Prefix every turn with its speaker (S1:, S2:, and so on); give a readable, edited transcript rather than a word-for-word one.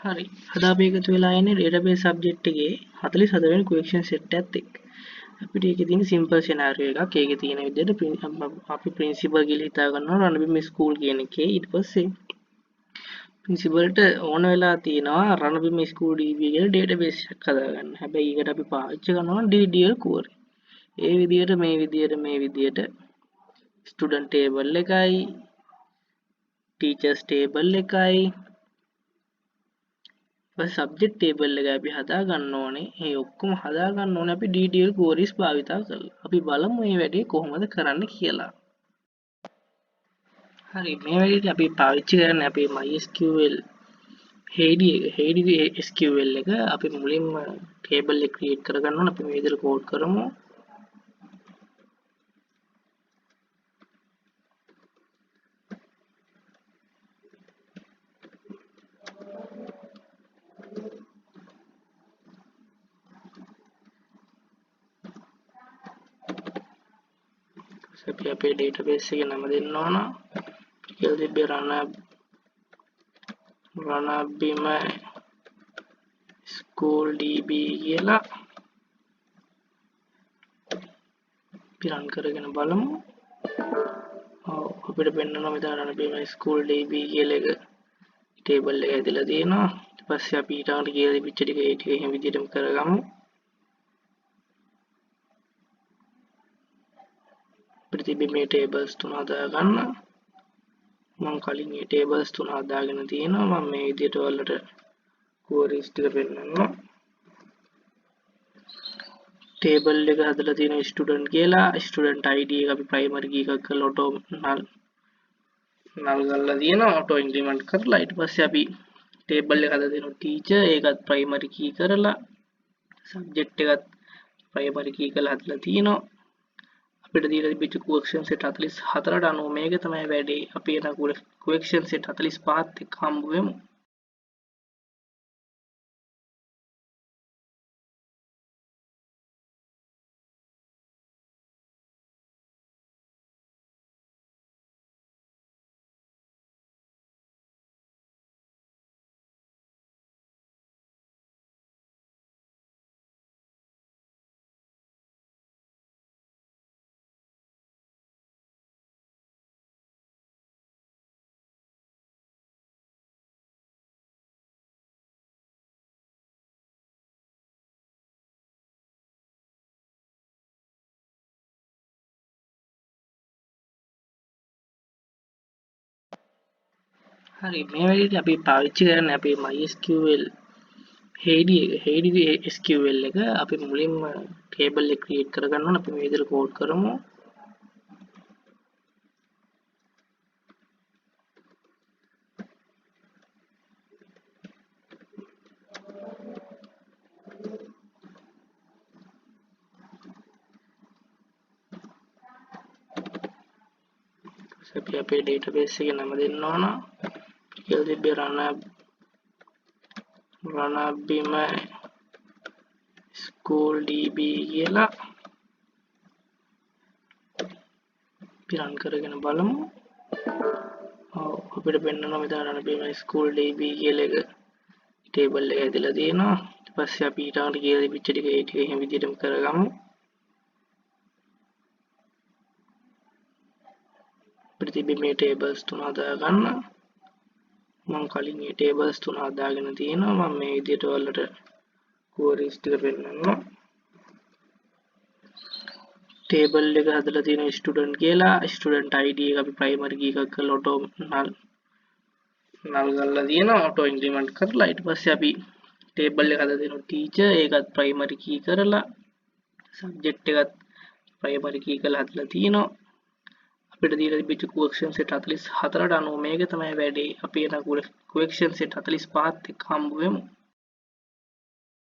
S1: හරි. අද අපි එකතු වෙලා ඉන්නේ database subject එකේ 44 වෙනි question set එකත් එක්ක. අපිට ඒකේ තියෙන simple scenario එකක්. ඒකේ තියෙන විදිහට අපි principal කියලා හිතා ගන්නවා රණබිම school කියන එකේ. ඊට පස්සේ principal ට ඕන වෙලා තියෙනවා රණබිම school DB කියලා database එකක් හදාගන්න. හැබැයි ඒකට අපි පාවිච්චි කරනවා DDL query. ඒ මේ විදිහට student table එකයි teachers table එකයි සබ්ජෙක්ට් ටේබල් එක අපි හදා ගන්න ඕනේ. ඒ ඔක්කොම හදා ගන්න ඕනේ අපි DDL queries භාවිතා කරලා. අපි බලමු මේ වැඩේ කොහොමද කරන්න කියලා. හරි, මේ වැඩේට අපි පාවිච්චි කරන්නේ අපේ MySQL Heidi SQL එක. අපි මුලින්ම ටේබල් එක ක්‍රියේට් කරගන්න ඕනේ. අපි මේ විදිහට කෝඩ් කරමු. අපි අපේ database එකේ නම දෙන්න ඕන. කියලා තිබ්බේ රණබිම school DB කියලා. අපි run කරගෙන බලමු. අපිට පෙන්වනවා මෙතන රණබිම school DB කියලා එක table එක ඇදලා තියෙනවා. ඊට පස්සේ අපි ඊටාට කියලා තිබිච්ච ටික ඒ ටික එහෙම විදිහටම කරගමු. අපිට තිබි මේ tables තුන හදා ගන්න. මම කලින් මේ tables තුන හදාගෙන තියෙනවා. මම මේ විදිහට ඔයාලට queries ටික පෙන්නනවා. table එක හදලා තියෙන student කියලා. student id එක අපි primary key එකක් කරලා auto null කරලා තියෙනවා. auto increment කරලා ඊට පස්සේ අපි table එක හදලා තියෙන teacher ඒකත් primary key කරලා subject එකත් primary key කරලා හදලා තියෙනවා. අපිට දීලා තිබිච්ච question set 44ට අනුව මේක තමයි වැඩේ. අපි එන question set 45ත් එක්ක හම්බ වෙමු. හරි, මේ වැඩේට අපි පාවිච්චි කරන්නේ අපේ MySQL Heidi SQL එක. අපි මුලින්ම table එක create කරගන්න ඕනේ. අපි මේ විදිහට කෝඩ් කරමු. අපි අපේ database එකේ නම දෙන්න ඕන. කියලා තිබ්බේ රණබිම school DB කියලා. අපි run කරගෙන බලමු. අපිට පෙන්වනවා මෙතන රණබිම school DB කියලා එක table එක ඇදලා තියෙනවා. ඊට පස්සේ අපි ඊටාට කියලා තිබිච්ච ටික ඒ ටික එහෙම විදිහටම කරගමු. අපිට තිබි මේ tables තුන හදා ගන්න. මම කලින් මේ tables තුන හදාගෙන තියෙනවා. මම මේ විදිහට ඔයාලට queries ටික පෙන්නනවා. table එක හදලා තියෙන student කියලා. student id එක අපි primary key එකක් කරලා auto null කරලා තියෙනවා. auto increment කරලා ඊට පස්සේ අපි table එක හදලා තියෙන teacher ඒකත් primary key කරලා subject එකත් primary key කරලා හදලා තියෙනවා. අපිට දීලා තිබිච්ච question set 44ට අනුව මේක තමයි වැඩේ. අපි එන question set 45ත් එක්ක හම්බ වෙමු.